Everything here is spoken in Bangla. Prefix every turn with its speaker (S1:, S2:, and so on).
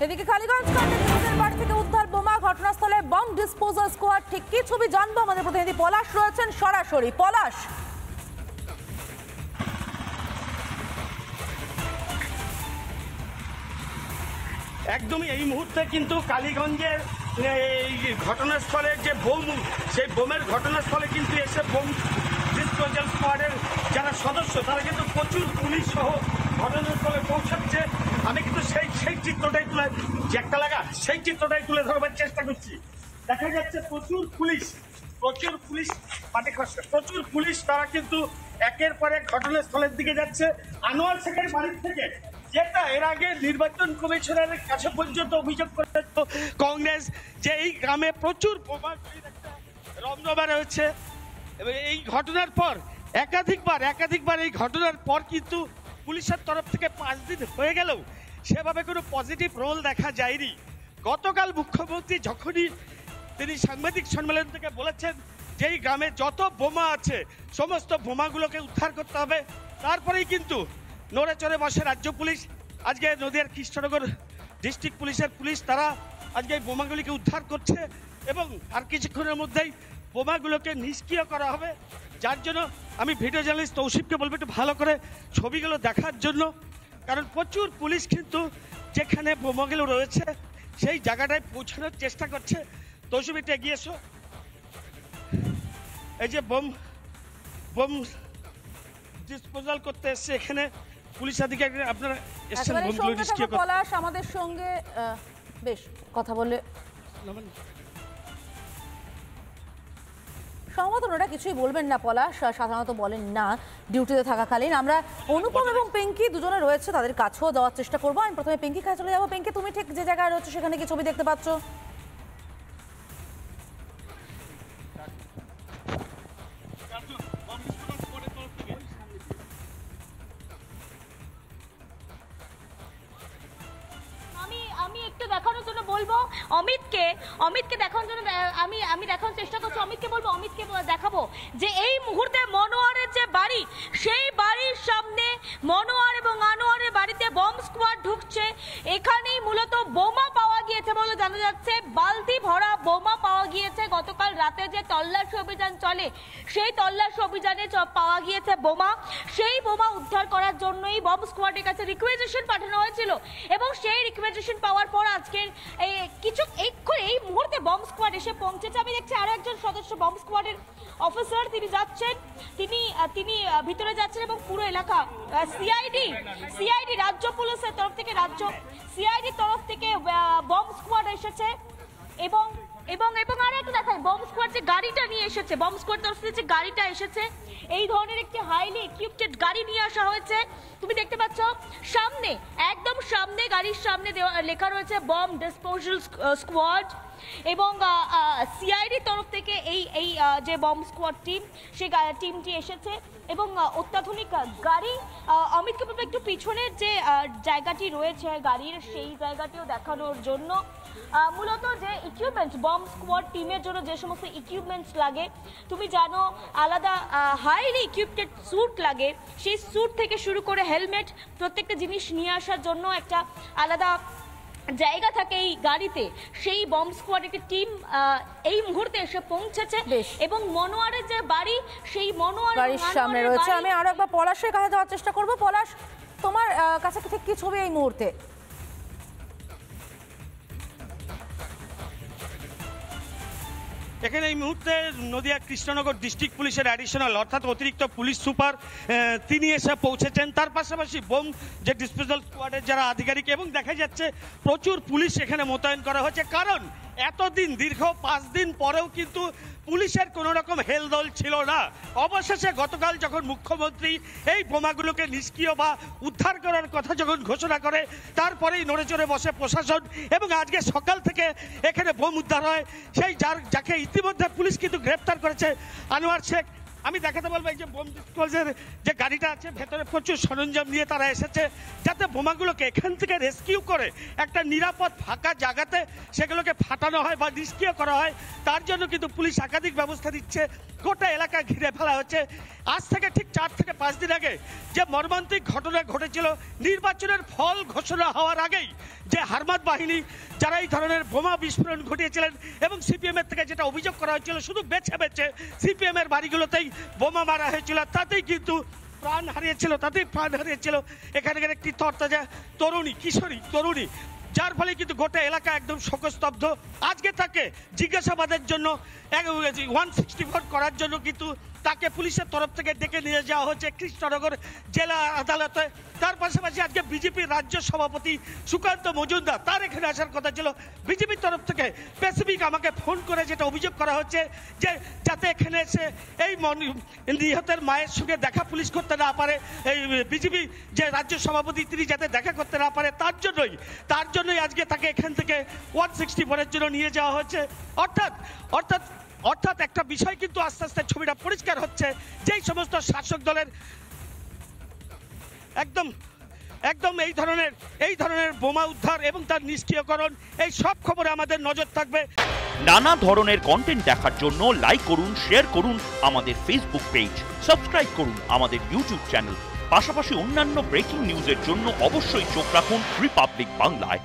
S1: এদিকে কালীগঞ্জ কাণ্ডে নিজের বাড়ি থেকে উদ্ধার বোমা, ঘটনাস্থলে বম ডিসপোজাল স্কোয়াড। ঠিক কি ছবি জানবো, আমাদের প্রতিনিধি পলাশ রয়েছেন সরাসরি। পলাশ,
S2: একদমই এই মুহূর্তে কিন্তু কালীগঞ্জের এই ঘটনাস্থলের যে বোম, সেই বোমের ঘটনাস্থলে কিন্তু এসে বোম ডিসপোজাল স্কোয়াডের যারা সদস্য তারা কিন্তু প্রচুর পুলিশ সহ ঘটনাস্থলে পৌঁছাচ্ছে। আমি কিন্তু সেই চিত্রটাই তুলে ধরবার চেষ্টা করছি। দেখা যাচ্ছে প্রচুর পুলিশ তারা কিন্তু একের পর এক ঘটনাস্থলের দিকে যাচ্ছে। আনোয়ার শেখের বাড়ির থেকে, যেটা এর আগে নির্বাচন কমিশনারের কাছে পর্যন্ত অভিযোগ করে কংগ্রেস যে এই গ্রামে প্রচুর বোমা রমরমা রয়েছে। এবং এই ঘটনার পর একাধিকবার এই ঘটনার পর কিন্তু পুলিশের তরফ থেকে 5 দিন হয়ে গেলেও সেভাবে কোনো পজিটিভ রোল দেখা যায়নি। গতকাল মুখ্যমন্ত্রী যখনই তিনি সাংবাদিক সম্মেলন থেকে বলেছেন যে এই গ্রামে যত বোমা আছে সমস্ত বোমাগুলোকে উদ্ধার করতে হবে, তারপরেই কিন্তু নড়ে চড়ে বসে রাজ্য পুলিশ। আজকে নদিয়ার কৃষ্ণনগর ডিস্ট্রিক্ট পুলিশ তারা আজকে এই বোমাগুলিকে উদ্ধার করছে এবং আর কিছুক্ষণের মধ্যেই বোমাগুলোকে নিষ্ক্রিয় করা হবে। যার জন্য আমি ভিডিও জার্নালিস্ট তৌসিফকে বলবো একটু ভালো করে ছবিগুলো দেখার জন্য, কারণ প্রচুর পুলিশ কিন্তু যেখানে বোমাগুলো রয়েছে সেই জায়গাটায় পৌঁছানোর চেষ্টা করছে। তৌসিফ একটু এগিয়ে এসো। এই যে বোম ডিসপোজাল করতে এসছে এখানে পুলিশ আধিকারিক, আপনারা এসেছেন বোমগুলো নিষ্ক্রিয় করতে।
S1: পলাশ আমাদের সঙ্গে বেশ কথা বলে সম্ভবত ওরা কিছুই বলবেন না। পলাশ সাধারণত বলেন না ডিউটিতে থাকাকালীন। আমরা অনুপম এবং পিঙ্কি দুজনে রয়েছে, তাদের কাছেও দেওয়ার চেষ্টা করবো। আমি প্রথমে পিঙ্কি কাছে চলে যাবো। পিঙ্কি, তুমি ঠিক যে জায়গায় রয়েছে সেখানে কি ছবি দেখতে পাচ্ছ?
S3: আমি একটু দেখানোর জন্য বলবো অমিতকে দেখানোর জন্য আমি দেখানোর চেষ্টা করছি। অমিতকে দেখাবো যে এই মুহূর্তে মনোয়ারের যে বাড়ি, সেই বাড়ির সামনে মনোয়ার এবং আনোয়ারের বাড়িতে বম স্কোয়াড ঢুকছে। এখানেই মূলত বোমা পাওয়া গিয়েছে বলে জানা যাচ্ছে, বালতি ভরা বোমা পাওয়া গিয়েছে। গতকাল রাতে যে তল্লাশি অভিযান চলে সেই তল্লাশি অভিযানে পাওয়া গিয়েছে বোমা। সেই বোমা উদ্ধার করার জন্যই বম স্কোয়াডের কাছে রিকোয়েজিশন পাঠানো হয়েছিল এবং সেই রিকোয়েজিশন পাওয়ার পর আজকের এই মুহূর্তে বম স্কোয়াড এসে পৌঁছেছে। আমি দেখছি আরো একজন সদস্য বম স্কোয়াডের অফিসার তিনি যাচ্ছেন, তিনি ভিতরে যাচ্ছেন এবং পুরো এলাকা সিআইডি রাজ্য পুলিশের তরফ থেকে সিআইডি তরফ থেকে বম স্কোয়াড এসেছে এবং আরো একটু দেখাই বম স্কোয়াড যে গাড়িটা নিয়ে এসেছে, বম স্কোয়াড তরফ থেকে যে গাড়িটা এসেছে এই ধরনের একটি হাইলি ইকুইপড গাড়ি নিয়ে আসা হয়েছে। তুমি দেখতে পাচ্ছ সামনে, একদম সামনে, গাড়ির সামনে লেখা রয়েছে বম ডিসপোজাল স্কোয়াড এবং সিআইডি তরফ থেকে এই যে বম স্কোয়াড টিম, সেই টিমটি এসেছে এবং অত্যাধুনিক গাড়ি। অমিতকে বলবো একটু পিছনের যে জায়গাটি রয়েছে গাড়ির, সেই জায়গাটিও দেখানোর জন্য। মূলত যে ইকুইপমেন্টস বম স্কোয়াড টিমের জন্য যে সমস্ত ইকুইপমেন্টস লাগে, তুমি জানো আলাদা হাইলি ইকুইপড স্যুট লাগে, সেই স্যুট থেকে শুরু করে হেলমেট, প্রত্যেকটা জিনিস নিয়ে আসার জন্য একটা আলাদা জায়গা থাকে এই গাড়িতে। সেই বম স্কোয়াড একটি টিম এই মুহূর্তে এসে পৌঁছেছে এবং মনোয়ারের যে বাড়ি, সেই
S1: বাড়ির সামনে রয়েছে। আমি আরো একবার পলাশের কাছে যাওয়ার চেষ্টা করবো। পলাশ, তোমার কাছে ঠিক কি ছবি এই মুহূর্তে?
S2: এখানে এই মুহূর্তে নদিয়া কৃষ্ণনগর ডিস্ট্রিক্ট পুলিশের অ্যাডিশনাল অর্থাৎ অতিরিক্ত পুলিশ সুপার তিনি এসে পৌঁছেছেন। তার পাশাপাশি বোম যে ডিসপোজাল স্কোয়াডের যারা আধিকারিক, এবং দেখা যাচ্ছে প্রচুর পুলিশ এখানে মোতায়েন করা হয়েছে। কারণ এতদিন দীর্ঘ 5 দিন পরেও কিন্তু পুলিশের কোনো রকম হেলদোল ছিল না। অবশেষে গতকাল যখন মুখ্যমন্ত্রী এই বোমাগুলোকে নিষ্ক্রিয় বা উদ্ধার করার কথা যখন ঘোষণা করে, তারপরেই নড়ে চড়ে বসে প্রশাসন এবং আজকে সকাল থেকে এখানে বোম উদ্ধার হয়। সেই যাকে ইতিমধ্যে পুলিশ কিন্তু গ্রেপ্তার করেছে, আনোয়ার শেখ। আমি দেখাতে বলবো এই যে বোম ডিসপোজালের যে গাড়িটা আছে ভেতরে প্রচুর সরঞ্জাম নিয়ে তারা এসেছে যাতে বোমাগুলোকে এখান থেকে রেস্কিউ করে একটা নিরাপদ ফাঁকা জায়গাতে সেগুলোকে ফাটানো হয় বা নিষ্ক্রিয় করা হয়। তার জন্য কিন্তু পুলিশ একাধিক ব্যবস্থা দিচ্ছে, গোটা এলাকা ঘিরে ফেলা হচ্ছে। আজ থেকে ঠিক 4 থেকে 5 দিন আগে যে মর্মান্তিক ঘটনা ঘটেছিল নির্বাচনের ফল ঘোষণা হওয়ার আগেই, যে হারমাত বাহিনী যারা এই ধরনের বোমা বিস্ফোরণ ঘটিয়েছিলেন এবং সিপিএম এর থেকে যেটা অভিযোগ করা হয়েছিল শুধু বেছে বেছে সিপিএম এর বাড়িগুলোতেই বোমা মারা হয়েছিল, তাতেই কিন্তু প্রাণ হারিয়েছিল এখানকার একটি তরতাজা তরুণী, কিশোরী তরুণী, যার ফলে কিন্তু গোটা এলাকা একদম শোকস্তব্ধ। আজকে তাকে জিজ্ঞাসাবাদের জন্য 164 করার জন্য কিন্তু তাকে পুলিশের তরফ থেকে ডেকে নিয়ে যাওয়া হচ্ছে কৃষ্ণনগর জেলা আদালতে। তার পাশাপাশি আজকে বিজেপির রাজ্য সভাপতি সুকান্ত মজুমদার তার এখানে আসার কথা ছিল। বিজেপির তরফ থেকে স্পেসিফিক আমাকে ফোন করে যেটা অভিযোগ করা হচ্ছে যে যাতে এখানে এসে এই নিহতের মায়ের সঙ্গে দেখা পুলিশ করতে না পারে, এই বিজেপি যে রাজ্য সভাপতি তিনি যাতে দেখা করতে না পারে তার জন্যই আজকে তাকে এখান থেকে 164 জন্য নিয়ে যাওয়া হচ্ছে। অর্থাৎ একটা বিষয় কিন্তু আস্তে আস্তে ছবিটা পরিষ্কার হচ্ছে, যেই সমস্ত শাসক দলের একদম এই ধরনের বোমা উদ্ধার এবং তার নিষ্ক্রিয়করণ, এই সব খবরে আমাদের নজর থাকবে।
S4: নানা ধরনের কন্টেন্ট দেখার জন্য লাইক করুন, শেয়ার করুন আমাদের ফেসবুক পেজ, সাবস্ক্রাইব করুন আমাদের ইউটিউব চ্যানেল। পাশাপাশি অন্যান্য ব্রেকিং নিউজের জন্য অবশ্যই চোখ রাখুন রিপাবলিক বাংলায়।